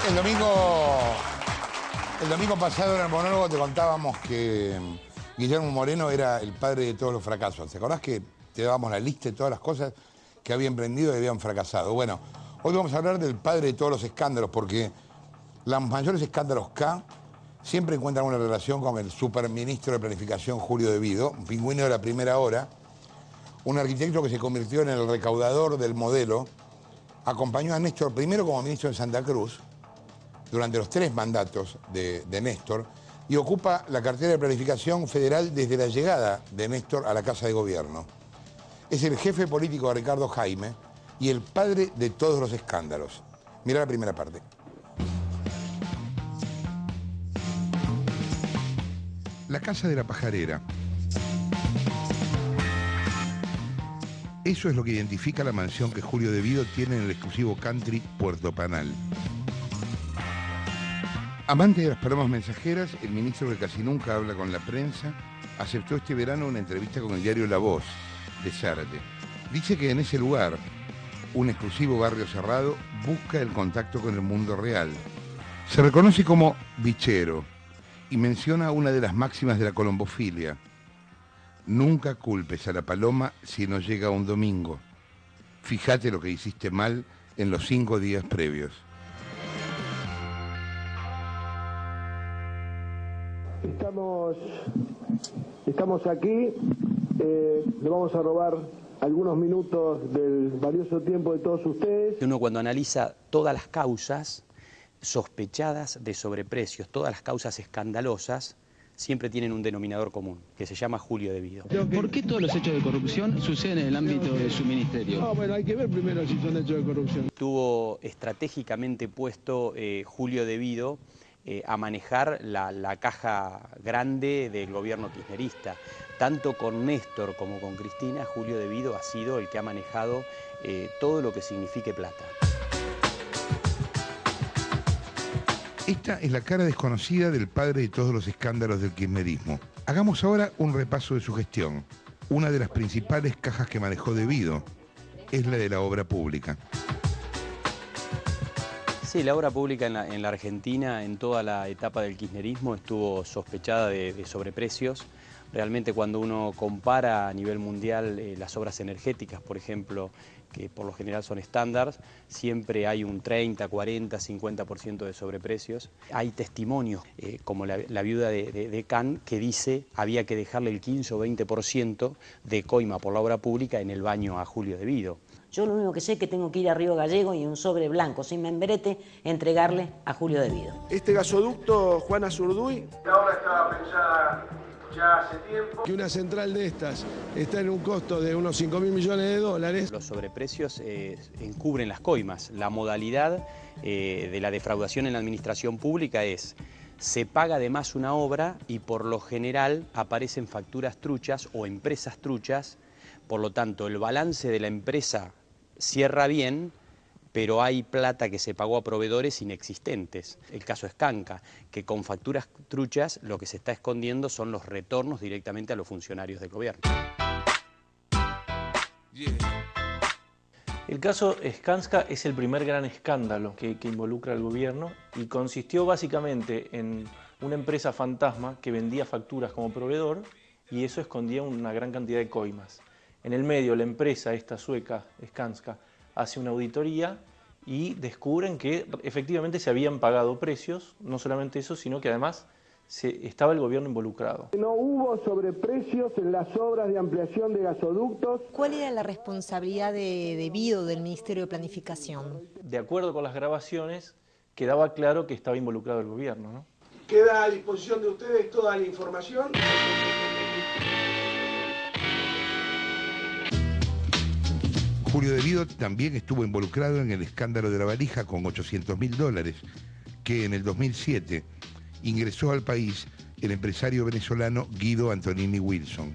El domingo pasado en el monólogo te contábamos que Guillermo Moreno era el padre de todos los fracasos. ¿Te acordás que te dábamos la lista de todas las cosas que había emprendido y habían fracasado? Bueno, hoy vamos a hablar del padre de todos los escándalos, porque los mayores escándalos K siempre encuentran una relación con el superministro de Planificación Julio De Vido, un pingüino de la primera hora, un arquitecto que se convirtió en el recaudador del modelo. Acompañó a Néstor primero como ministro de Santa Cruz durante los 3 mandatos de Néstor y ocupa la cartera de Planificación Federal desde la llegada de Néstor a la Casa de Gobierno. Es el jefe político de Ricardo Jaime y el padre de todos los escándalos. Mirá la primera parte. La Casa de la Pajarera. Eso es lo que identifica la mansión que Julio De Vido tiene en el exclusivo country Puerto Panal. Amante de las palomas mensajeras, el ministro que casi nunca habla con la prensa, aceptó este verano una entrevista con el diario La Voz de Zárate. Dice que en ese lugar, un exclusivo barrio cerrado, busca el contacto con el mundo real. Se reconoce como bichero y menciona una de las máximas de la colombofilia. Nunca culpes a la paloma si no llega un domingo. Fíjate lo que hiciste mal en los 5 días previos. Estamos aquí, le vamos a robar algunos minutos del valioso tiempo de todos ustedes. Uno cuando analiza todas las causas sospechadas de sobreprecios, todas las causas escandalosas, siempre tienen un denominador común, que se llama Julio De Vido. ¿Por qué todos los hechos de corrupción suceden en el ámbito de su ministerio? Bueno, hay que ver primero si son hechos de corrupción. Tuvo estratégicamente puesto Julio De Vido a manejar la caja grande del gobierno kirchnerista. Tanto con Néstor como con Cristina, Julio De Vido ha sido el que ha manejado todo lo que signifique plata. Esta es la cara desconocida del padre de todos los escándalos del kirchnerismo. Hagamos ahora un repaso de su gestión. Una de las principales cajas que manejó De Vido es la de la obra pública. Sí, la obra pública en la Argentina, en toda la etapa del kirchnerismo, estuvo sospechada de sobreprecios. Realmente cuando uno compara a nivel mundial las obras energéticas, por ejemplo, que por lo general son estándares, siempre hay un 30, 40, 50% de sobreprecios. Hay testimonios, como la viuda de Can, que dice había que dejarle el 15 o 20% de coima por la obra pública en el baño a Julio De Vido. Yo lo único que sé es que tengo que ir a Río Gallego y un sobre blanco, sin membrete, entregarle a Julio De Vido. Este gasoducto, Juana Zurduy, La obra estaba pensada ya hace tiempo. que una central de estas está en un costo de unos 5.000 millones de dólares. Los sobreprecios encubren las coimas. La modalidad de la defraudación en la administración pública es: se paga de más una obra y por lo general aparecen facturas truchas o empresas truchas. Por lo tanto, el balance de la empresa cierra bien, pero hay plata que se pagó a proveedores inexistentes. El caso es Canca, que con facturas truchas lo que se está escondiendo son los retornos directamente a los funcionarios del gobierno. El caso Skanska es el primer gran escándalo que involucra al gobierno y consistió básicamente en una empresa fantasma que vendía facturas como proveedor y eso escondía una gran cantidad de coimas. En el medio, la empresa, esta sueca, Skanska, hace una auditoría y descubren que efectivamente se habían pagado precios, no solamente eso, sino que además estaba el gobierno involucrado. No hubo sobreprecios en las obras de ampliación de gasoductos. ¿Cuál era la responsabilidad de Vido del Ministerio de Planificación? De acuerdo con las grabaciones, quedaba claro que estaba involucrado el gobierno, ¿no? Queda a disposición de ustedes toda la información. Julio De Vido también estuvo involucrado en el escándalo de la valija con $800.000, que en el 2007 ingresó al país el empresario venezolano Guido Antonini Wilson.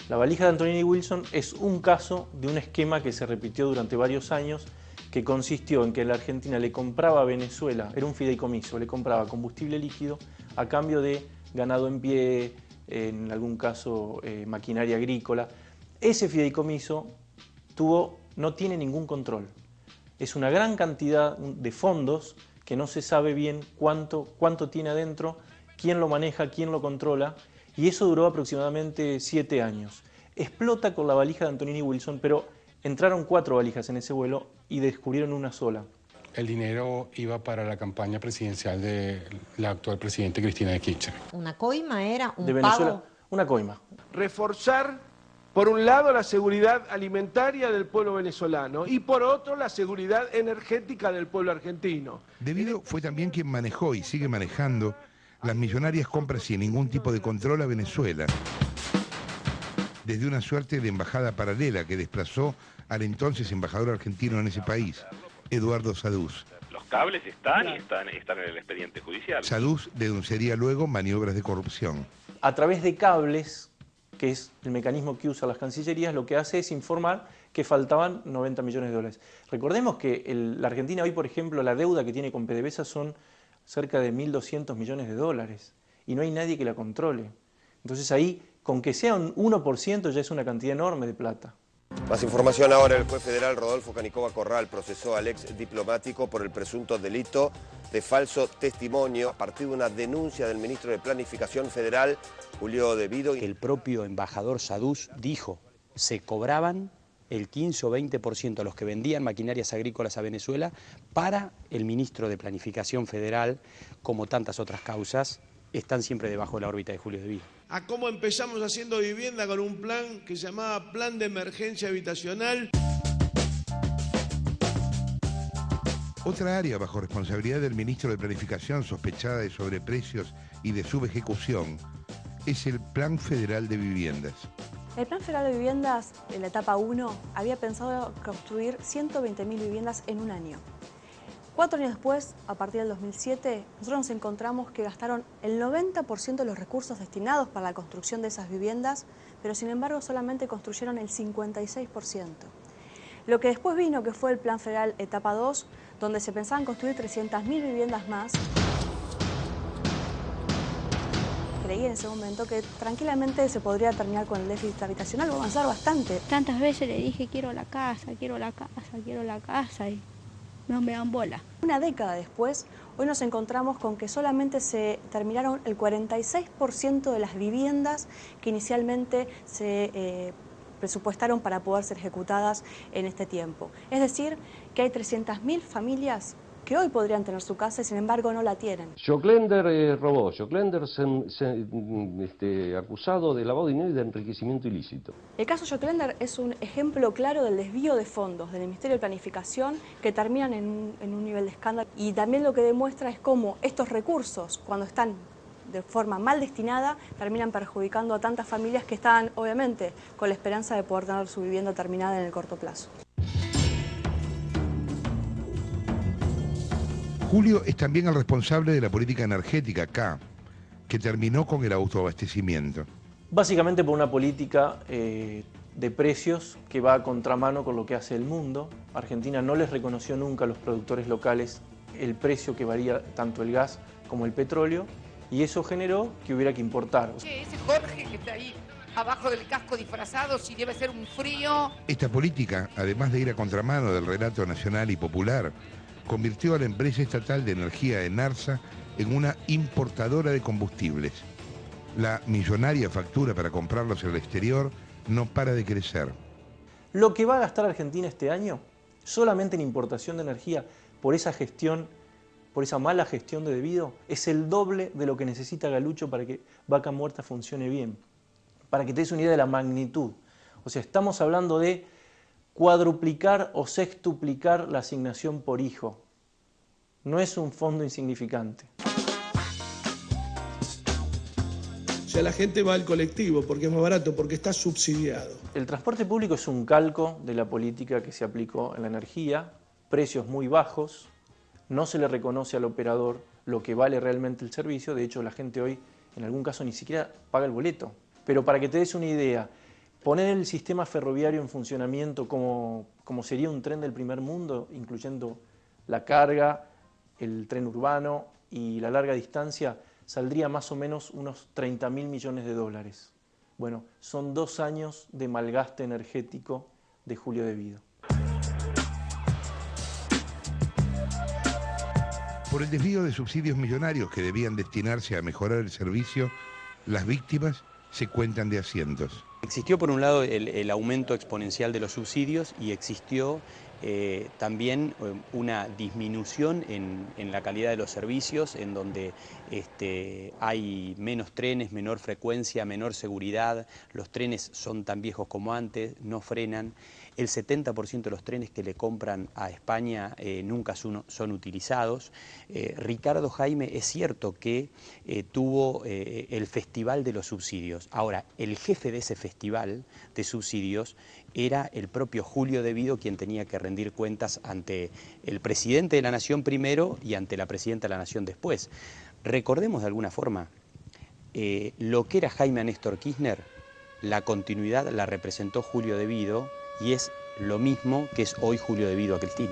La valija de Antonini Wilson es un caso de un esquema que se repitió durante varios años, que consistió en que la Argentina le compraba a Venezuela, era un fideicomiso, le compraba combustible líquido a cambio de ganado en pie, en algún caso maquinaria agrícola. Ese fideicomiso no tiene ningún control. Es una gran cantidad de fondos que no se sabe bien cuánto tiene adentro, quién lo maneja, quién lo controla, y eso duró aproximadamente 7 años. Explota con la valija de Antonini Wilson, pero entraron 4 valijas en ese vuelo y descubrieron una sola. El dinero iba para la campaña presidencial de la actual presidenta Cristina de Kirchner. ¿Una coima era un De Venezuela, pago? una coima. Reforzar, por un lado, la seguridad alimentaria del pueblo venezolano y por otro, la seguridad energética del pueblo argentino. De Vido fue también quien manejó y sigue manejando las millonarias compras sin ningún tipo de control a Venezuela, desde una suerte de embajada paralela que desplazó al entonces embajador argentino en ese país, Eduardo Saduz. Los cables están y están en el expediente judicial. Saduz denunciaría luego maniobras de corrupción. A través de cables, que es el mecanismo que usan las cancillerías, lo que hace es informar que faltaban 90 millones de dólares. Recordemos que la Argentina hoy, por ejemplo, la deuda que tiene con PDVSA son cerca de 1.200 millones de dólares y no hay nadie que la controle. Entonces ahí, con que sea un 1% ya es una cantidad enorme de plata. Más información ahora. El juez federal Rodolfo Canicova Corral procesó al ex diplomático por el presunto delito de falso testimonio a partir de una denuncia del ministro de Planificación Federal, Julio De Vido. El propio embajador Saduz dijo, se cobraban el 15 o 20% a los que vendían maquinarias agrícolas a Venezuela para el ministro de Planificación Federal, como tantas otras causas, están siempre debajo de la órbita de Julio De Vido. A cómo empezamos haciendo vivienda con un plan que se llamaba Plan de Emergencia Habitacional. Otra área bajo responsabilidad del ministro de Planificación sospechada de sobreprecios y de subejecución es el Plan Federal de Viviendas. El Plan Federal de Viviendas, en la etapa 1, había pensado construir 120.000 viviendas en un año. 4 años después, a partir del 2007, nosotros nos encontramos que gastaron el 90% de los recursos destinados para la construcción de esas viviendas, pero sin embargo solamente construyeron el 56%. Lo que después vino, que fue el Plan Federal Etapa 2, donde se pensaban construir 300.000 viviendas más. Creí en ese momento que tranquilamente se podría terminar con el déficit habitacional o avanzar bastante. Tantas veces le dije, quiero la casa, quiero la casa, quiero la casa, y no me dan bola. Una década después, hoy nos encontramos con que solamente se terminaron el 46% de las viviendas que inicialmente se presupuestaron para poder ser ejecutadas en este tiempo. Es decir, que hay 300.000 familias que hoy podrían tener su casa y sin embargo no la tienen. Joclender robó, Joclender acusado de lavado de dinero y de enriquecimiento ilícito. El caso Joclender es un ejemplo claro del desvío de fondos del Ministerio de Planificación que terminan en un nivel de escándalo, y también lo que demuestra es cómo estos recursos, cuando están de forma mal destinada, terminan perjudicando a tantas familias que estaban obviamente con la esperanza de poder tener su vivienda terminada en el corto plazo. Julio es también el responsable de la política energética acá, que terminó con el autoabastecimiento. Básicamente por una política de precios que va a contramano con lo que hace el mundo. Argentina no les reconoció nunca a los productores locales el precio que varía tanto el gas como el petróleo, y eso generó que hubiera que importar. Ese Jorge que está ahí abajo del casco disfrazado, si debe ser un frío. Esta política, además de ir a contramano del relato nacional y popular, convirtió a la empresa estatal de energía ENARSA en una importadora de combustibles. La millonaria factura para comprarlos en el exterior no para de crecer. Lo que va a gastar Argentina este año, solamente en importación de energía, por esa gestión, por esa mala gestión de De Vido, es el doble de lo que necesita Galucho para que Vaca Muerta funcione bien. Para que te des una idea de la magnitud. O sea, estamos hablando de cuadruplicar o sextuplicar la asignación por hijo. No es un fondo insignificante. O sea, la gente va al colectivo porque es más barato, porque está subsidiado. El transporte público es un calco de la política que se aplicó en la energía, precios muy bajos, no se le reconoce al operador lo que vale realmente el servicio, de hecho la gente hoy en algún caso ni siquiera paga el boleto. Pero para que te des una idea, poner el sistema ferroviario en funcionamiento como sería un tren del primer mundo, incluyendo la carga, el tren urbano y la larga distancia, saldría más o menos unos 30.000 millones de dólares. Bueno, son 2 años de malgaste energético de Julio De Vido. Por el desvío de subsidios millonarios que debían destinarse a mejorar el servicio, las víctimas se cuentan de a cientos. Existió por un lado el aumento exponencial de los subsidios y existió también una disminución en la calidad de los servicios, en donde hay menos trenes, menor frecuencia, menor seguridad, los trenes son tan viejos como antes, no frenan. El 70% de los trenes que le compran a España nunca son utilizados. Ricardo Jaime es cierto que tuvo el Festival de los Subsidios. Ahora, el jefe de ese festival de subsidios era el propio Julio De Vido, quien tenía que rendir cuentas ante el presidente de la Nación primero y ante la presidenta de la Nación después. Recordemos de alguna forma, lo que era Jaime a Néstor Kirchner, la continuidad la representó Julio De Vido, y es lo mismo que es hoy Julio De Vido a Cristina.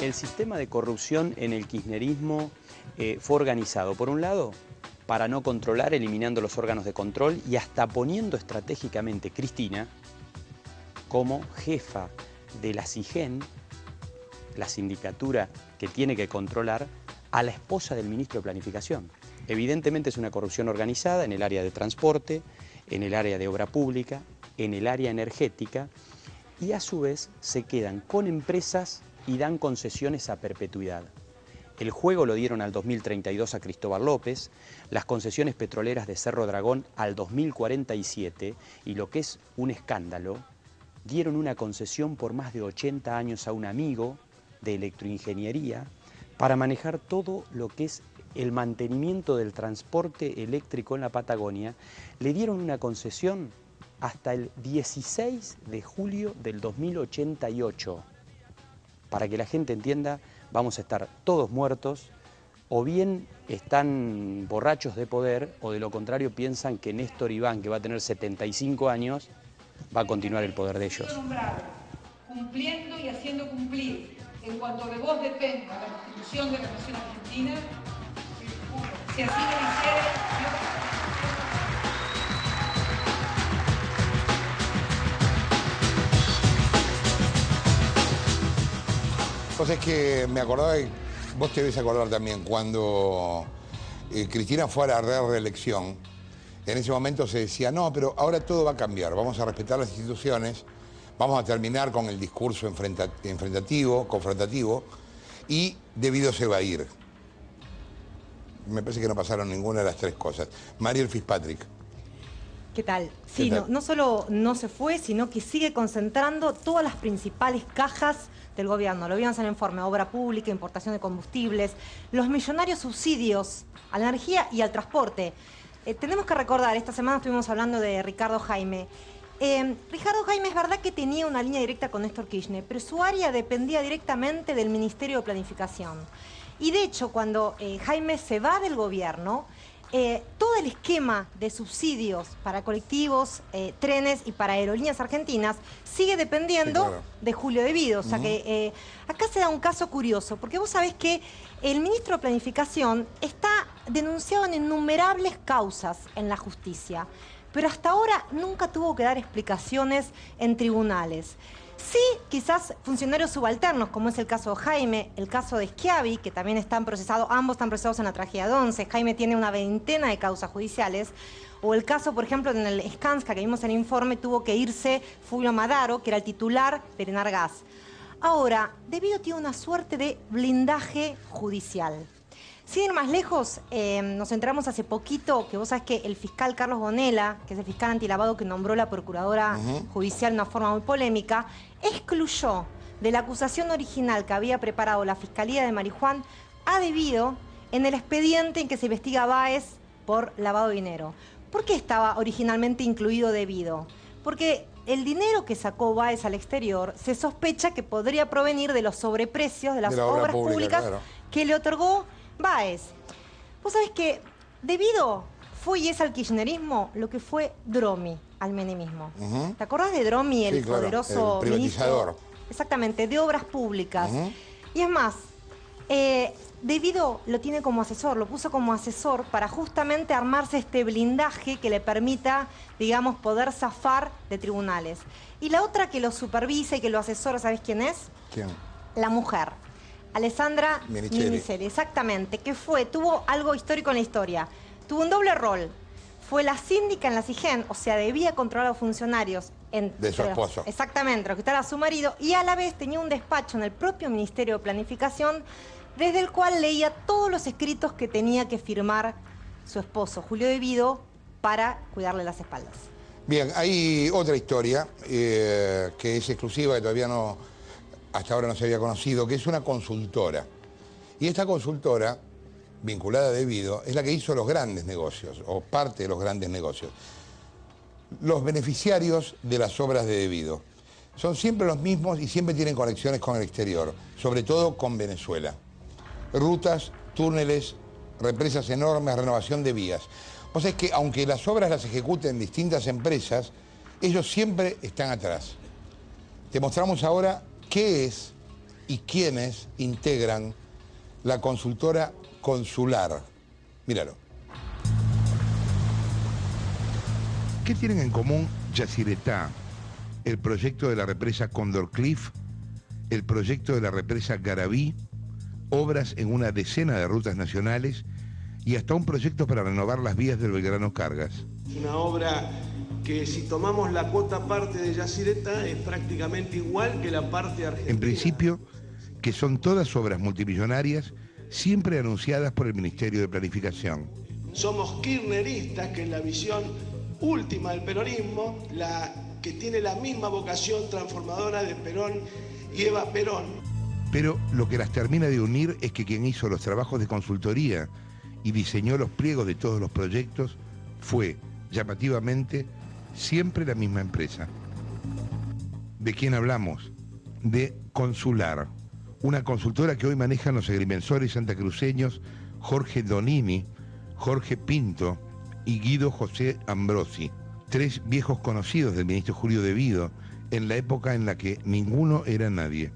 El sistema de corrupción en el kirchnerismo fue organizado, por un lado, para no controlar, eliminando los órganos de control y hasta poniendo estratégicamente Cristina como jefa de la SIGEN, la sindicatura que tiene que controlar a la esposa del ministro de Planificación. Evidentemente es una corrupción organizada en el área de transporte, en el área de obra pública, en el área energética, y a su vez se quedan con empresas y dan concesiones a perpetuidad. El juego lo dieron al 2032 a Cristóbal López, las concesiones petroleras de Cerro Dragón al 2047, y lo que es un escándalo, dieron una concesión por más de 80 años a un amigo de electroingeniería para manejar todo lo que es el mantenimiento del transporte eléctrico en la Patagonia. Le dieron una concesión hasta el 16 de julio del 2088. Para que la gente entienda, vamos a estar todos muertos, o bien están borrachos de poder, o de lo contrario piensan que Néstor Iván, que va a tener 75 años, va a continuar el poder de ellos. Cumpliendo y haciendo cumplir, en cuanto de vos dependa la Constitución de la Nación Argentina, si así lo hiciere, Pues es que me acordaba, y vos te debes acordar también, cuando Cristina fue a la reelección, en ese momento se decía, no, pero ahora todo va a cambiar, vamos a respetar las instituciones, vamos a terminar con el discurso confrontativo, y De Vido se va a ir. Me parece que no pasaron ninguna de las tres cosas. Mariel Fitzpatrick. ¿Qué tal? Sí, ¿qué tal? No solo no se fue, sino que sigue concentrando todas las principales cajas del gobierno. Lo vimos en el informe, obra pública, importación de combustibles, los millonarios subsidios a la energía y al transporte. Tenemos que recordar, esta semana estuvimos hablando de Ricardo Jaime. Ricardo Jaime es verdad que tenía una línea directa con Néstor Kirchner, pero su área dependía directamente del Ministerio de Planificación. Y de hecho, cuando Jaime se va del gobierno, todo el esquema de subsidios para colectivos, trenes y para aerolíneas argentinas sigue dependiendo de Julio De Vido. O sea que acá se da un caso curioso, porque vos sabés que el ministro de Planificación está denunciado en innumerables causas en la justicia, pero hasta ahora nunca tuvo que dar explicaciones en tribunales. Sí, quizás funcionarios subalternos, como es el caso de Jaime, el caso de Schiavi, que también están procesados, ambos están procesados en la tragedia de Once. Jaime tiene una veintena de causas judiciales. O el caso, por ejemplo, en el Skanska, que vimos en el informe, tuvo que irse Fulvio Madaro, que era el titular de Enargas. Ahora, De Vido tiene una suerte de blindaje judicial. Sin ir más lejos, nos enteramos hace poquito que vos sabés que el fiscal Carlos Bonella, que es el fiscal antilavado que nombró la procuradora judicial de una forma muy polémica, excluyó de la acusación original que había preparado la Fiscalía de Marijuán a De Vido en el expediente en que se investiga a Báez por lavado de dinero. ¿Por qué estaba originalmente incluido De Vido? Porque el dinero que sacó Báez al exterior se sospecha que podría provenir de los sobreprecios de las obras públicas que le otorgó Báez. Vos sabés que De Vido fue y es al kirchnerismo lo que fue Dromi al menemismo. ¿Te acordás de Dromi, el poderoso el privatizador? Ministro, exactamente, de obras públicas. Y es más, De Vido lo tiene como asesor, lo puso como asesor para justamente armarse este blindaje que le permita, digamos, poder zafar de tribunales. Y la otra que lo supervisa y que lo asesora, ¿sabés quién es? ¿Quién? la mujer, Alessandra Minicelli. Minicelli, exactamente, que tuvo algo histórico en la historia. Tuvo un doble rol. Fue la síndica en la SIGEN, o sea, debía controlar a los funcionarios. De su esposo. Exactamente, lo que estaba su marido, y a la vez tenía un despacho en el propio Ministerio de Planificación, desde el cual leía todos los escritos que tenía que firmar su esposo, Julio De Vido, para cuidarle las espaldas. Bien, hay otra historia que es exclusiva, que todavía no, hasta ahora no se había conocido, que es una consultora. Y esta consultora, vinculada a De Vido, es la que hizo los grandes negocios, o parte de los grandes negocios. Los beneficiarios de las obras de De Vido son siempre los mismos y siempre tienen conexiones con el exterior, sobre todo con Venezuela. Rutas, túneles, represas enormes, renovación de vías. O sea, es que aunque las obras las ejecuten distintas empresas, ellos siempre están atrás. Te mostramos ahora qué es y quiénes integran la consultora Consular. Míralo. ¿Qué tienen en común Yacyretá, el proyecto de la represa Condor Cliff, el proyecto de la represa Garabí, obras en una decena de rutas nacionales y hasta un proyecto para renovar las vías del Belgrano Cargas? Es una obra que, si tomamos la cuota parte de Yacyretá, es prácticamente igual que la parte argentina. En principio, que son todas obras multimillonarias, siempre anunciadas por el Ministerio de Planificación. Somos kirchneristas, que es la visión última del peronismo, la que tiene la misma vocación transformadora de Perón y Eva Perón. Pero lo que las termina de unir es que quien hizo los trabajos de consultoría y diseñó los pliegos de todos los proyectos fue, llamativamente, siempre la misma empresa. ¿De quién hablamos? De Consular, una consultora que hoy manejan los agrimensores santacruceños Jorge Donini, Jorge Pinto y Guido José Ambrosi, tres viejos conocidos del ministro Julio De Vido en la época en la que ninguno era nadie.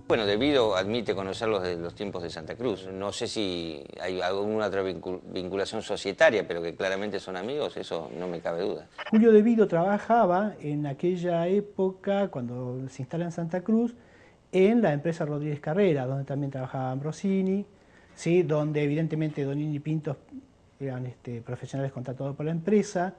Bueno, De Vido admite conocerlos desde los tiempos de Santa Cruz. No sé si hay alguna otra vinculación societaria, pero que claramente son amigos, eso no me cabe duda. Julio De Vido trabajaba en aquella época, cuando se instala en Santa Cruz, en la empresa Rodríguez Carrera, donde también trabajaba Ambrosini, ¿sí? Donde evidentemente Donini y Pinto eran profesionales contratados por la empresa.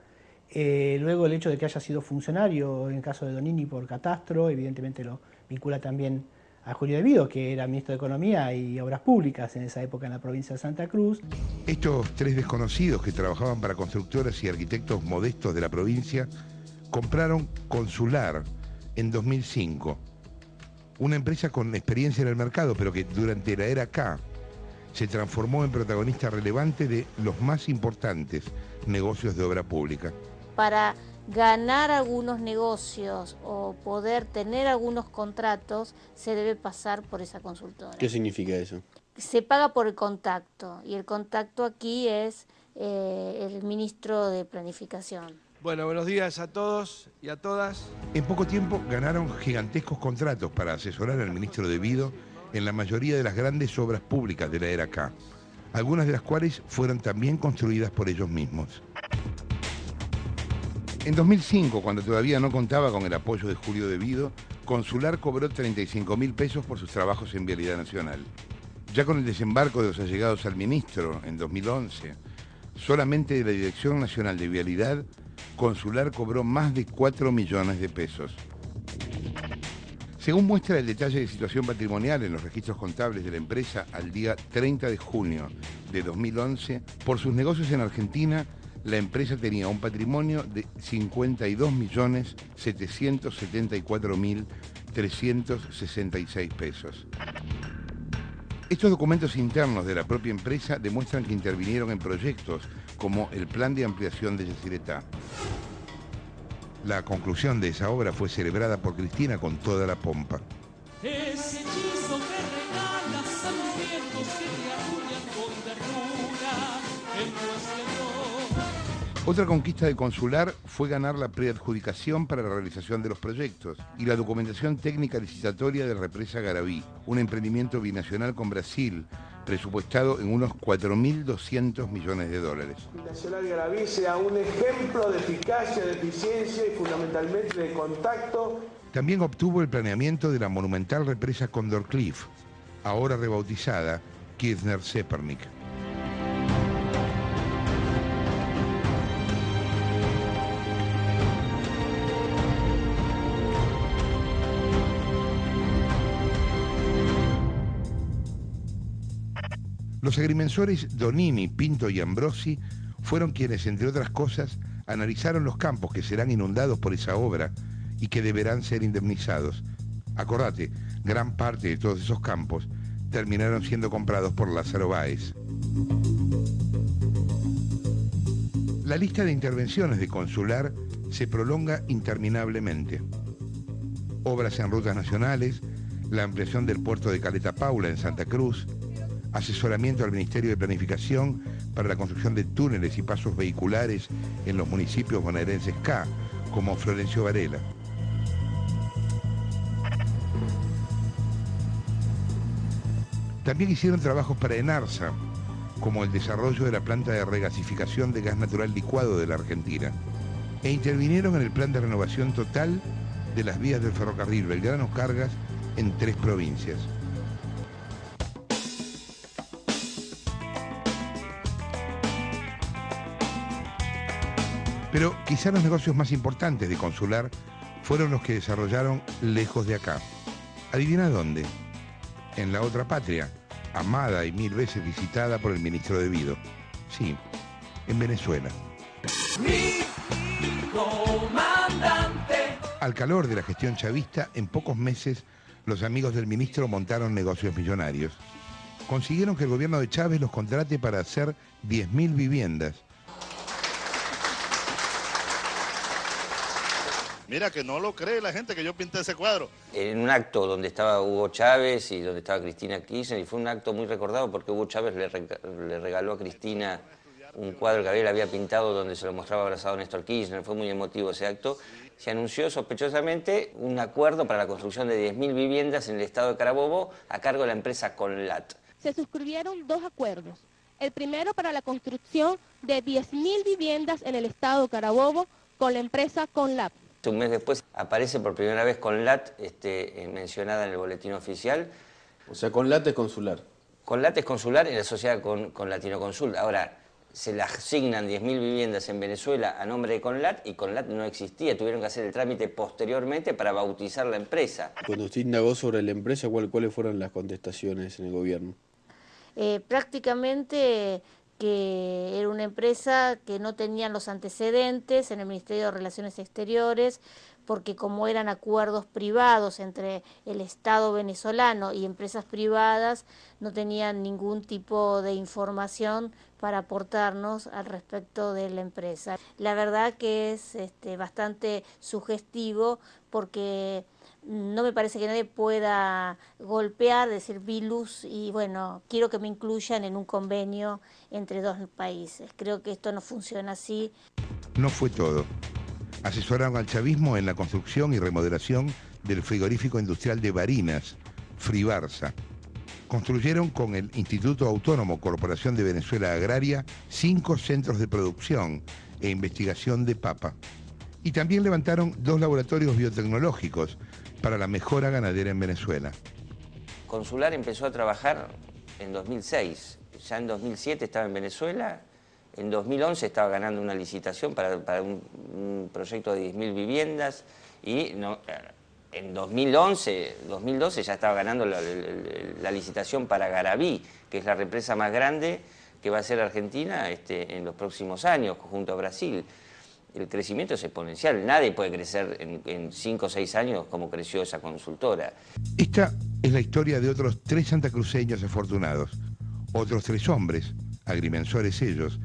Luego el hecho de que haya sido funcionario, en el caso de Donini, por Catastro, evidentemente lo vincula también a Julio De Vido, que era ministro de Economía y Obras Públicas en esa época en la provincia de Santa Cruz. Estos tres desconocidos que trabajaban para constructoras y arquitectos modestos de la provincia compraron Consular en 2005, una empresa con experiencia en el mercado, pero que durante la era K se transformó en protagonista relevante de los más importantes negocios de obra pública. Para ganar algunos negocios o poder tener algunos contratos, se debe pasar por esa consultora. ¿Qué significa eso? Se paga por el contacto, y el contacto aquí es el ministro de Planificación. Bueno, buenos días a todos y a todas. En poco tiempo ganaron gigantescos contratos para asesorar al ministro De Vido en la mayoría de las grandes obras públicas de la era K, algunas de las cuales fueron también construidas por ellos mismos. En 2005, cuando todavía no contaba con el apoyo de Julio De Vido, Consular cobró 35.000 pesos por sus trabajos en Vialidad Nacional. Ya con el desembarco de los allegados al ministro en 2011, solamente de la Dirección Nacional de Vialidad, Consular cobró más de 4 millones de pesos. Según muestra el detalle de situación patrimonial en los registros contables de la empresa al día 30 de junio de 2011, por sus negocios en Argentina, la empresa tenía un patrimonio de 52.774.366 pesos. Estos documentos internos de la propia empresa demuestran que intervinieron en proyectos como el plan de ampliación de Yacyretá. La conclusión de esa obra fue celebrada por Cristina con toda la pompa. Ese hechizo que regalas a los vientos que te arrullan con ternura en nuestro amor. Otra conquista de Consular fue ganar la preadjudicación para la realización de los proyectos y la documentación técnica licitatoria de Represa Garabí, un emprendimiento binacional con Brasil, presupuestado en unos 4.200 millones de dólares. Nacional Garabí sea un ejemplo de eficacia, de eficiencia y fundamentalmente de contacto También obtuvo el planeamiento de la monumental represa Condor Cliff, ahora rebautizada Kirchner-Zepernik. Los agrimensores Donini, Pinto y Ambrosi fueron quienes, entre otras cosas, analizaron los campos que serán inundados por esa obra y que deberán ser indemnizados. Acordate, gran parte de todos esos campos terminaron siendo comprados por Lázaro Báez. La lista de intervenciones de Consular se prolonga interminablemente. Obras en rutas nacionales, la ampliación del puerto de Caleta Paula en Santa Cruz, asesoramiento al Ministerio de Planificación para la construcción de túneles y pasos vehiculares en los municipios bonaerenses K, como Florencio Varela. También hicieron trabajos para ENARSA, como el desarrollo de la planta de regasificación de gas natural licuado de la Argentina, e intervinieron en el plan de renovación total de las vías del ferrocarril Belgrano-Cargas en 3 provincias. Pero quizá los negocios más importantes de Consular fueron los que desarrollaron lejos de acá. ¿Adivina dónde? En la otra patria, amada y 1000 veces visitada por el ministro de Vido. Sí, en Venezuela. Mi comandante. Al calor de la gestión chavista, en pocos meses los amigos del ministro montaron negocios millonarios. Consiguieron que el gobierno de Chávez los contrate para hacer 10.000 viviendas. Mira que no lo cree la gente que yo pinté ese cuadro. En un acto donde estaba Hugo Chávez y donde estaba Cristina Kirchner, y fue un acto muy recordado porque Hugo Chávez le regaló a Cristina un cuadro que Gabriel había pintado donde se lo mostraba abrazado a Néstor Kirchner. Fue muy emotivo ese acto. Se anunció sospechosamente un acuerdo para la construcción de 10.000 viviendas en el estado de Carabobo a cargo de la empresa Conlat. Se suscribieron 2 acuerdos. El primero para la construcción de 10.000 viviendas en el estado de Carabobo con la empresa Conlat. Un mes después aparece por primera vez Conlat mencionada en el boletín oficial. O sea, Conlat es consular. Conlat es consular en la sociedad con Latinoconsul. Ahora, se le asignan 10.000 viviendas en Venezuela a nombre de Conlat y Conlat no existía. Tuvieron que hacer el trámite posteriormente para bautizar la empresa. Cuando usted indagó sobre la empresa, ¿cuáles fueron las contestaciones en el gobierno? Prácticamente que era una empresa que no tenían los antecedentes en el Ministerio de Relaciones Exteriores, porque como eran acuerdos privados entre el Estado venezolano y empresas privadas, no tenían ningún tipo de información para aportarnos al respecto de la empresa. La verdad que es bastante sugestivo porque no me parece que nadie pueda golpear, decir vi luz y bueno, quiero que me incluyan en un convenio entre 2 países. Creo que esto no funciona así. No fue todo. Asesoraron al chavismo en la construcción y remodelación del frigorífico industrial de Barinas, Fribarsa. Construyeron con el Instituto Autónomo Corporación de Venezuela Agraria 5 centros de producción e investigación de papa. Y también levantaron 2 laboratorios biotecnológicos para la mejora ganadera en Venezuela. Consular empezó a trabajar en 2006. Ya en 2007 estaba en Venezuela. En 2011 estaba ganando una licitación para un proyecto de 10.000 viviendas y en 2012 ya estaba ganando la licitación para Garabí, que es la represa más grande que va a ser Argentina en los próximos años, junto a Brasil. El crecimiento es exponencial, nadie puede crecer en 5 o 6 años como creció esa consultora. Esta es la historia de otros 3 santacruceños afortunados, otros 3 hombres, agrimensores ellos,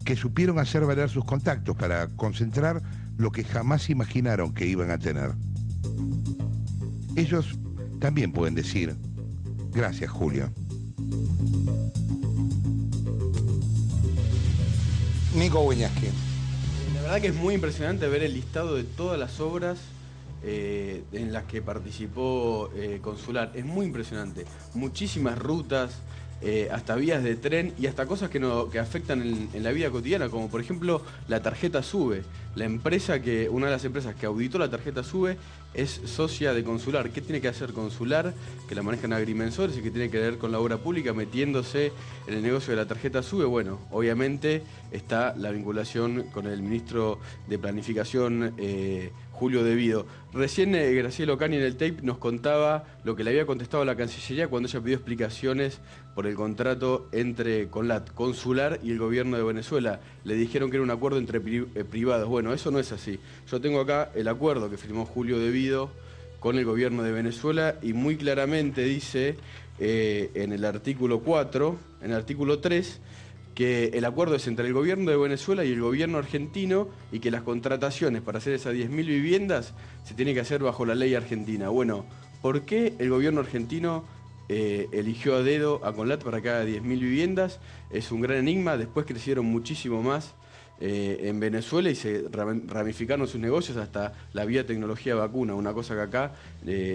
que supieron hacer valer sus contactos para concentrar lo que jamás imaginaron que iban a tener. Ellos también pueden decir, gracias Julio. Nico Weñasque. La verdad que es muy impresionante ver el listado de todas las obras en las que participó Consular. Es muy impresionante. Muchísimas rutas, hasta vías de tren y hasta cosas que afectan en la vida cotidiana, como por ejemplo la tarjeta SUBE. una de las empresas que auditó la tarjeta SUBE es socia de Consular. ¿Qué tiene que hacer Consular? Que la manejan agrimensores y que tiene que ver con la obra pública metiéndose en el negocio de la tarjeta SUBE. Bueno, obviamente está la vinculación con el ministro de Planificación, Julio De Vido. Recién Graciela Ocaña en el tape nos contaba lo que le había contestado a la Cancillería cuando ella pidió explicaciones por el contrato entre Consular y el gobierno de Venezuela. Le dijeron que era un acuerdo entre privados. Bueno, eso no es así. Yo tengo acá el acuerdo que firmó Julio De Vido con el gobierno de Venezuela y muy claramente dice en el artículo 4, en el artículo 3, que el acuerdo es entre el gobierno de Venezuela y el gobierno argentino y que las contrataciones para hacer esas 10.000 viviendas se tienen que hacer bajo la ley argentina. Bueno, ¿por qué el gobierno argentino eligió a dedo a Conlat para que haga 10.000 viviendas? Es un gran enigma. Después crecieron muchísimo más en Venezuela y se ramificaron sus negocios hasta la biotecnología vacuna, una cosa que acá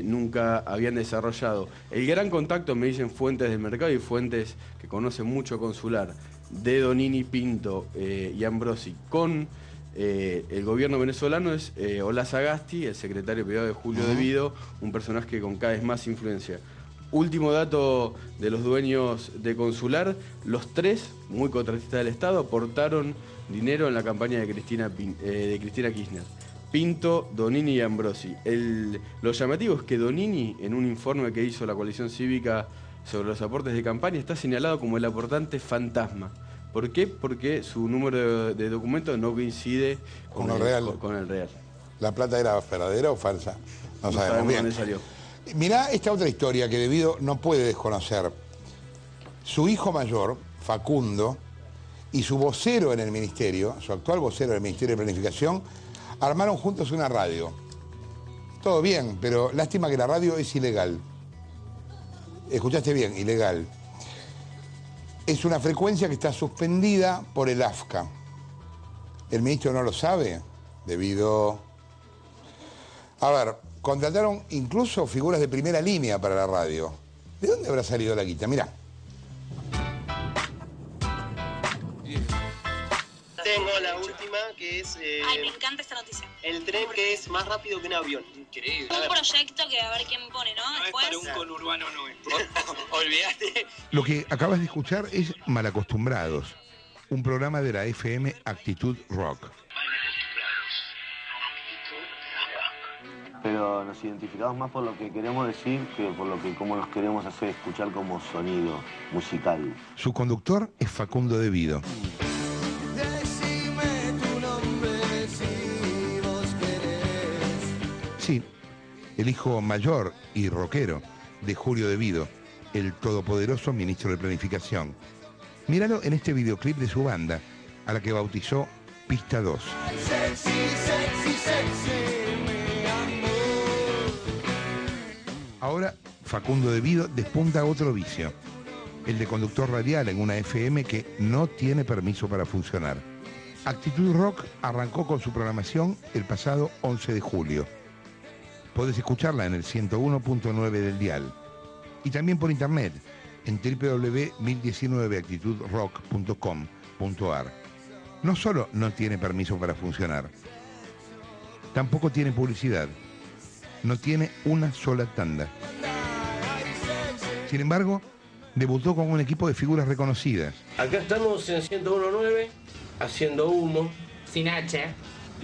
nunca habían desarrollado. El gran contacto, me dicen fuentes del mercado y fuentes que conocen mucho Consular, de Donini, Pinto y Ambrosi con el gobierno venezolano es Olaz Sagasti, el secretario privado de Julio De Vido, un personaje con cada vez más influencia. Último dato de los dueños de Consular, los tres, muy contratistas del Estado, aportaron dinero en la campaña de Cristina Kirchner. Pinto, Donini y Ambrosi. Lo llamativo es que Donini, en un informe que hizo la coalición cívica sobre los aportes de campaña, está señalado como el aportante fantasma. ¿Por qué? Porque su número de documentos no coincide con el real. ¿La plata era verdadera o falsa? No sabemos bien. Dónde salió. Mirá esta otra historia que De Vido no puede desconocer. Su hijo mayor, Facundo, y su vocero en el ministerio, su actual vocero del Ministerio de Planificación, armaron juntos una radio. Todo bien, pero lástima que la radio es ilegal. Escuchaste bien, ilegal. Es una frecuencia que está suspendida por el AFCA. ¿El ministro no lo sabe? Debido... A ver, contrataron incluso figuras de primera línea para la radio. ¿De dónde habrá salido la guita? Mirá. Tengo la última, que es... Ay, me encanta esta noticia. El tren que es más rápido que un avión. Increíble. Un proyecto que a ver quién pone, ¿no? No Después... es para un conurbano, no es. Olvídate. Lo que acabas de escuchar es Malacostumbrados, un programa de la FM Actitud Rock. Pero nos identificamos más por lo que queremos decir que por lo que cómo nos queremos hacer escuchar como sonido musical. Su conductor es Facundo De Vido. Decime tu nombre si vos querés. Sí, el hijo mayor y rockero de Julio De Vido, el todopoderoso ministro de Planificación. Míralo en este videoclip de su banda, a la que bautizó Pista 2. Sexy, sexy, sexy. Ahora, Facundo De Vido despunta otro vicio, el de conductor radial en una FM que no tiene permiso para funcionar. Actitud Rock arrancó con su programación el pasado 11 de julio. Podés escucharla en el 101.9 del dial y también por internet en www.1019actitudrock.com.ar. No solo no tiene permiso para funcionar, tampoco tiene publicidad. No tiene una sola tanda. Sin embargo, debutó con un equipo de figuras reconocidas. Acá estamos en 101.9, haciendo humo. Sin H.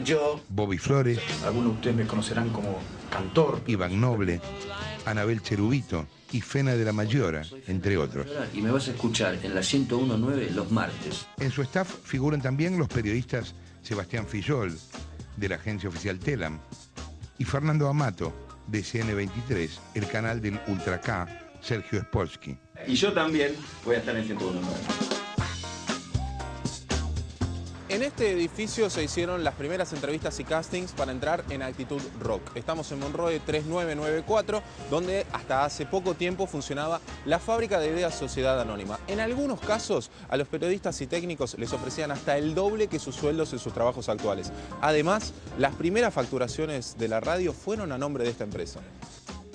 Yo. Bobby Flores. Algunos de ustedes me conocerán como cantor. Iván Noble, Anabel Cherubito y Fena de la Mayora, entre otros. Y me vas a escuchar en la 101.9 los martes. En su staff figuran también los periodistas Sebastián Fillol, de la agencia oficial Telam, y Fernando Amato, de CN23, el canal del Ultra K, Sergio Spolsky. Y yo también voy a estar en 101.9. En este edificio se hicieron las primeras entrevistas y castings para entrar en Actitud Rock. Estamos en Monroe 3994, donde hasta hace poco tiempo funcionaba la fábrica de ideas Sociedad Anónima. En algunos casos, a los periodistas y técnicos les ofrecían hasta el doble que sus sueldos en sus trabajos actuales. Además, las primeras facturaciones de la radio fueron a nombre de esta empresa.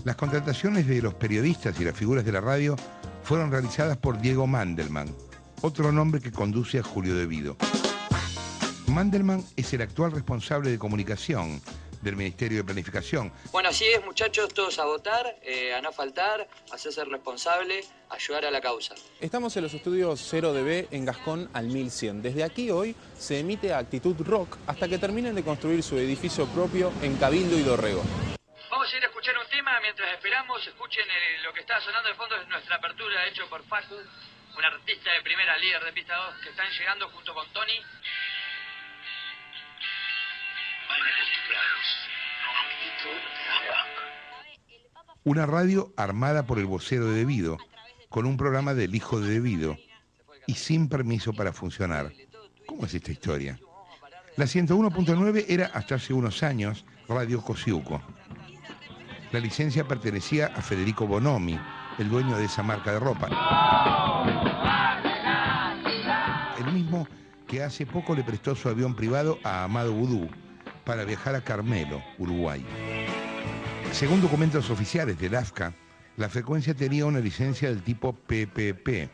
Las contrataciones de los periodistas y las figuras de la radio fueron realizadas por Diego Mandelman, otro nombre que conduce a Julio De Vido. Mandelman es el actual responsable de comunicación del Ministerio de Planificación. Bueno, así es, muchachos, todos a votar, a no faltar, a hacerse responsable, a ayudar a la causa. Estamos en los estudios 0DB en Gascón al 1100. Desde aquí hoy se emite Actitud Rock hasta que terminen de construir su edificio propio en Cabildo y Dorrego. Vamos a ir a escuchar un tema mientras esperamos. Escuchen lo que está sonando de fondo, es nuestra apertura hecho por Facu, un artista de primera, líder de Pista 2, que están llegando junto con Tony. Una radio armada por el vocero de Devido, con un programa del hijo de Devido y sin permiso para funcionar. ¿Cómo es esta historia? La 101.9 era hasta hace unos años Radio Cosiuco. La licencia pertenecía a Federico Bonomi, el dueño de esa marca de ropa. El mismo que hace poco le prestó su avión privado a Amado Vudú para viajar a Carmelo, Uruguay. Según documentos oficiales del AFCA, la frecuencia tenía una licencia del tipo PPP,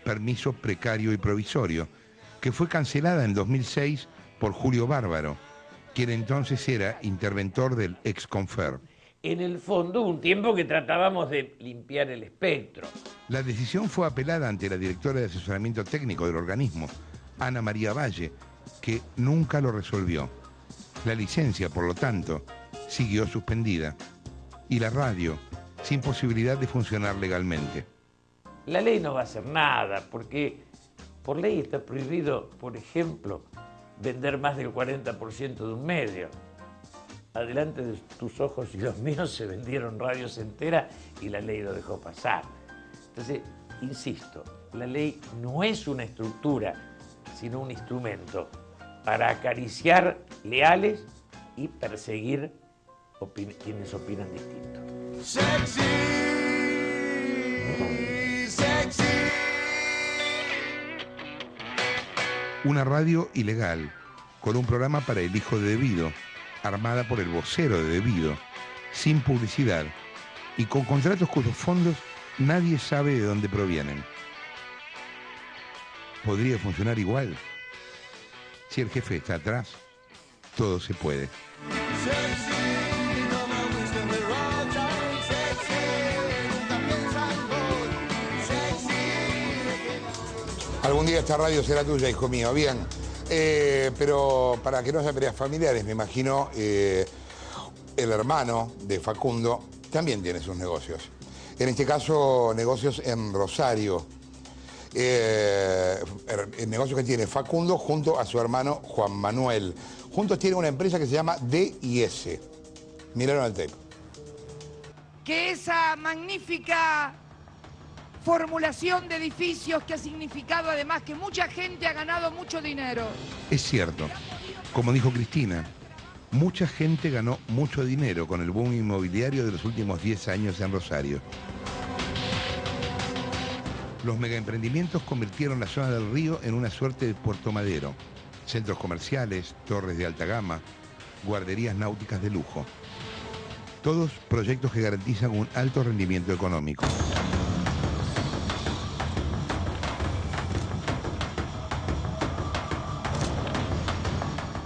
permiso precario y provisorio, que fue cancelada en 2006 por Julio Bárbaro, quien entonces era interventor del ex-Confer. En el fondo, un tiempo que tratábamos de limpiar el espectro. La decisión fue apelada ante la directora de asesoramiento técnico del organismo, Ana María Valle, que nunca lo resolvió. La licencia, por lo tanto, siguió suspendida y la radio sin posibilidad de funcionar legalmente. La ley no va a hacer nada porque por ley está prohibido, por ejemplo, vender más del 40% de un medio. Adelante de tus ojos y los míos se vendieron radios enteras y la ley lo dejó pasar. Entonces, insisto, la ley no es una estructura, sino un instrumento para acariciar leales y perseguir quienes opinan distinto. Sexy, sexy. Una radio ilegal, con un programa para el hijo de Devido, armada por el vocero de Devido, sin publicidad y con contratos cuyos fondos nadie sabe de dónde provienen. ¿Podría funcionar igual? Si el jefe está atrás, todo se puede. Algún día esta radio será tuya, hijo mío, bien. Pero para que no haya peleas familiares, me imagino, el hermano de Facundo también tiene sus negocios. En este caso, negocios en Rosario. El negocio que tiene Facundo junto a su hermano Juan Manuel. Juntos tienen una empresa que se llama D&S. Miraron al tape. Que esa magnífica formulación de edificios que ha significado además que mucha gente ha ganado mucho dinero. Es cierto, como dijo Cristina, mucha gente ganó mucho dinero con el boom inmobiliario de los últimos 10 años en Rosario. Los megaemprendimientos convirtieron la zona del río en una suerte de Puerto Madero. Centros comerciales, torres de alta gama, guarderías náuticas de lujo. Todos proyectos que garantizan un alto rendimiento económico.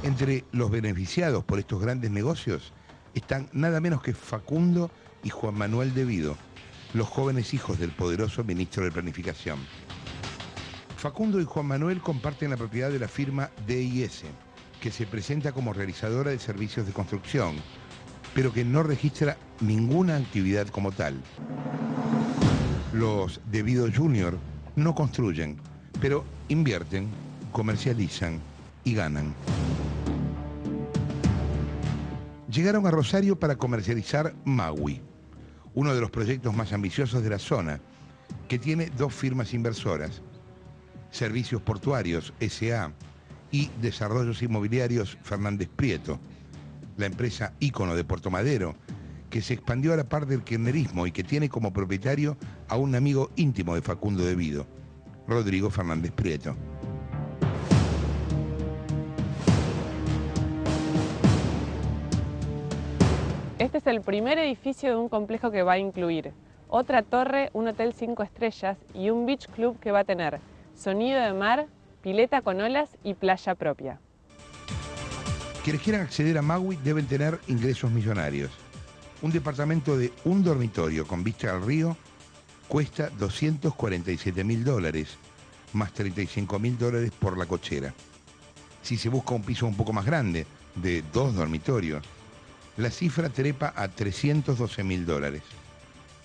Entre los beneficiados por estos grandes negocios están nada menos que Facundo y Juan Manuel Devido, los jóvenes hijos del poderoso ministro de Planificación. Facundo y Juan Manuel comparten la propiedad de la firma D&S, que se presenta como realizadora de servicios de construcción, pero que no registra ninguna actividad como tal. Los Devido Junior no construyen, pero invierten, comercializan y ganan. Llegaron a Rosario para comercializar Maui, uno de los proyectos más ambiciosos de la zona, que tiene dos firmas inversoras, Servicios Portuarios S.A. y Desarrollos Inmobiliarios Fernández Prieto, la empresa ícono de Puerto Madero, que se expandió a la par del kirchnerismo y que tiene como propietario a un amigo íntimo de Facundo Devido, Rodrigo Fernández Prieto. Este es el primer edificio de un complejo que va a incluir otra torre, un hotel 5 estrellas y un beach club que va a tener sonido de mar, pileta con olas y playa propia. Quienes quieran acceder a Maui deben tener ingresos millonarios. Un departamento de un dormitorio con vista al río cuesta $247.000, más $35.000 por la cochera. Si se busca un piso un poco más grande, de 2 dormitorios, la cifra trepa a $312.000.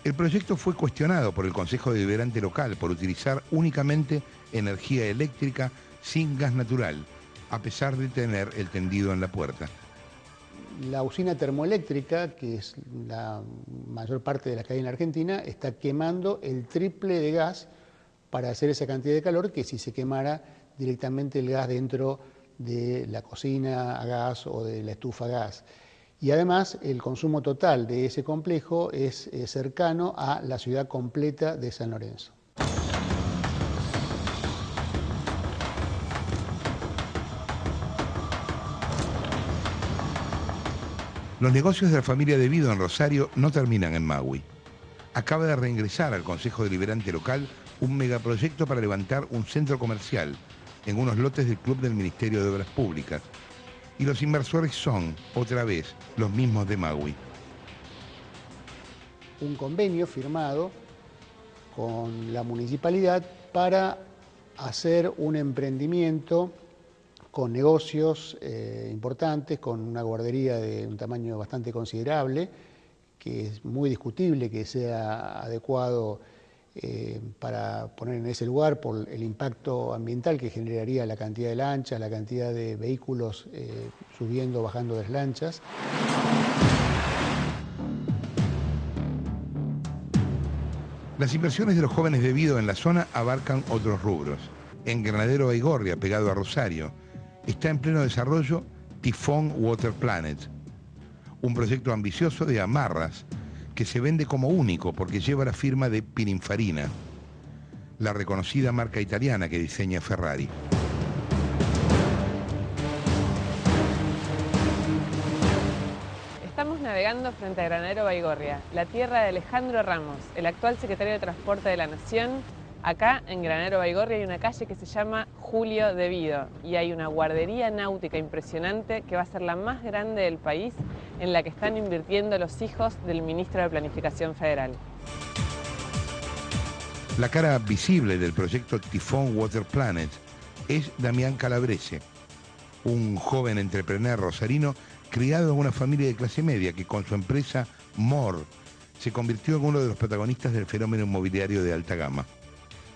El proyecto fue cuestionado por el Consejo Deliberante local por utilizar únicamente energía eléctrica sin gas natural, a pesar de tener el tendido en la puerta. La usina termoeléctrica, que es la mayor parte de la que hay en Argentina, está quemando el triple de gas para hacer esa cantidad de calor que si se quemara directamente el gas dentro de la cocina a gas o de la estufa a gas. Y además el consumo total de ese complejo es cercano a la ciudad completa de San Lorenzo. Los negocios de la familia De Vido en Rosario no terminan en Maui. Acaba de reingresar al Consejo Deliberante local un megaproyecto para levantar un centro comercial en unos lotes del Club del Ministerio de Obras Públicas. Y los inversores son, otra vez, los mismos de Maui. Un convenio firmado con la municipalidad para hacer un emprendimiento con negocios importantes, con una guardería de un tamaño bastante considerable, que es muy discutible que sea adecuado para poner en ese lugar por el impacto ambiental que generaría la cantidad de lanchas, la cantidad de vehículos subiendo, bajando de las lanchas. Las inversiones de los jóvenes De Vido en la zona abarcan otros rubros. En Granadero Baigorria, pegado a Rosario, está en pleno desarrollo Tifón Water Planet, un proyecto ambicioso de amarras que se vende como único porque lleva la firma de Pininfarina, la reconocida marca italiana que diseña Ferrari. Estamos navegando frente a Granadero Baigorria, la tierra de Alejandro Ramos, el actual secretario de Transporte de la Nación. Acá en Granadero Baigorria hay una calle que se llama Julio De Vido y hay una guardería náutica impresionante que va a ser la más grande del país, en la que están invirtiendo los hijos del ministro de Planificación Federal. La cara visible del proyecto Tifón Water Planet es Damián Calabrese, un joven entrepreneur rosarino criado en una familia de clase media que con su empresa MOR se convirtió en uno de los protagonistas del fenómeno inmobiliario de alta gama.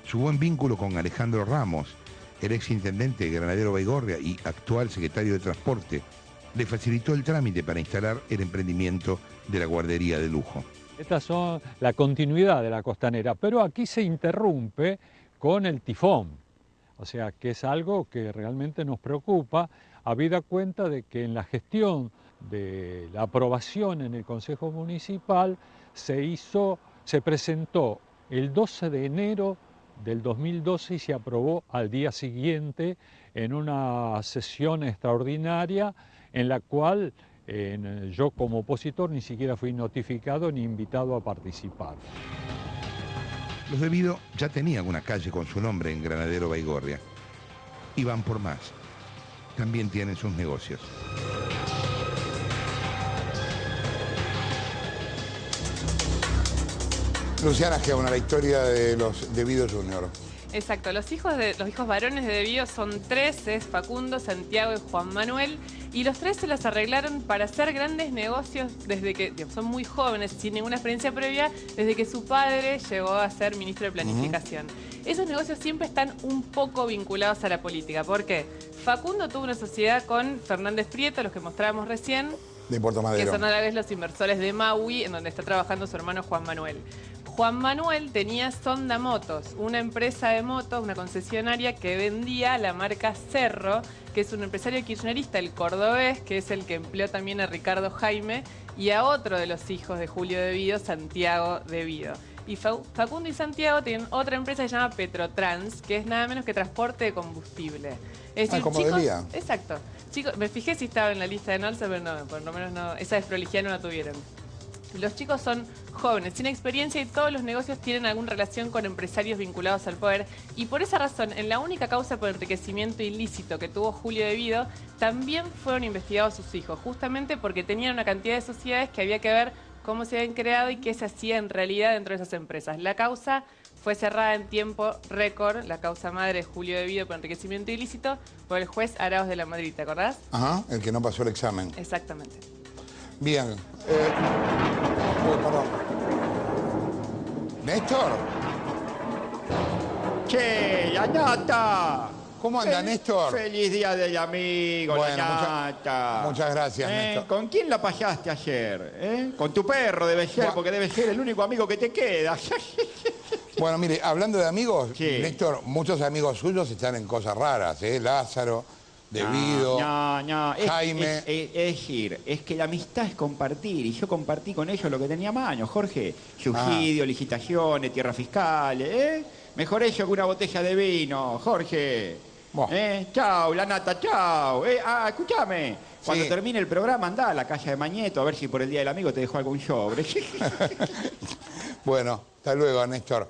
Su buen vínculo con Alejandro Ramos, el exintendente de Granadero Baigorria y actual secretario de Transporte, le facilitó el trámite para instalar el emprendimiento de la guardería de lujo. Estas son la continuidad de la costanera, pero aquí se interrumpe con el tifón, o sea que es algo que realmente nos preocupa, habida cuenta de que en la gestión de la aprobación en el Consejo Municipal se presentó el 12 de enero del 2012 y se aprobó al día siguiente en una sesión extraordinaria en la cual yo como opositor ni siquiera fui notificado ni invitado a participar. Los De Vido ya tenían una calle con su nombre en Granadero Baigorria y van por más. También tienen sus negocios. Luciana Geuna, la historia de los De Vido Junior. Exacto, los hijos varones de De Vido son 3, es Facundo, Santiago y Juan Manuel, y los 3 se las arreglaron para hacer grandes negocios desde que son muy jóvenes, sin ninguna experiencia previa, desde que su padre llegó a ser ministro de Planificación. Esos negocios siempre están un poco vinculados a la política. ¿Por qué? Facundo tuvo una sociedad con Fernández Prieto, los que mostrábamos recién, de Puerto Madero, que son a la vez los inversores de Maui, en donde está trabajando su hermano Juan Manuel. Juan Manuel tenía Sonda Motos, una empresa de motos, una concesionaria que vendía la marca Cerro, que es un empresario kirchnerista, el cordobés, que es el que empleó también a Ricardo Jaime y a otro de los hijos de Julio De Vido, Santiago De Vido. Y Facundo y Santiago tienen otra empresa que se llama Petrotrans, que es nada menos que transporte de combustible. Es decir, como chicos, debía. Exacto. Chicos, me fijé si estaba en la lista de Nolsa, pero no, por lo menos no, esa desprolijidad no la tuvieron. Los chicos son jóvenes, sin experiencia y todos los negocios tienen alguna relación con empresarios vinculados al poder. Y por esa razón, en la única causa por enriquecimiento ilícito que tuvo Julio De Vido, también fueron investigados sus hijos, justamente porque tenían una cantidad de sociedades que había que ver cómo se habían creado y qué se hacía en realidad dentro de esas empresas. La causa fue cerrada en tiempo récord, la causa madre de Julio De Vido por enriquecimiento ilícito, por el juez Arauz de la Madrid, ¿te acordás? Ajá, el que no pasó el examen. Exactamente. Bien. Perdón. Néstor. Che, la Nata. ¿Cómo anda, Néstor? Feliz día del amigo, Bueno, la Nata. muchas gracias, Néstor. ¿Con quién la pasaste ayer? Con tu perro debe ser, porque debe ser el único amigo que te queda. Bueno, mire, hablando de amigos, Néstor, muchos amigos suyos están en cosas raras, Lázaro, De Vido, Jaime. Es decir, es que la amistad es compartir, y yo compartí con ellos lo que tenía a mano, Jorge. Subsidio, licitaciones, tierras fiscales, Mejor eso que una botella de vino, Jorge. Chau, la Nata, chau. Escúchame. Cuando termine el programa, andá a la calle de Mañeto a ver si por el Día del Amigo te dejo algún sobre. Bueno, hasta luego, Néstor.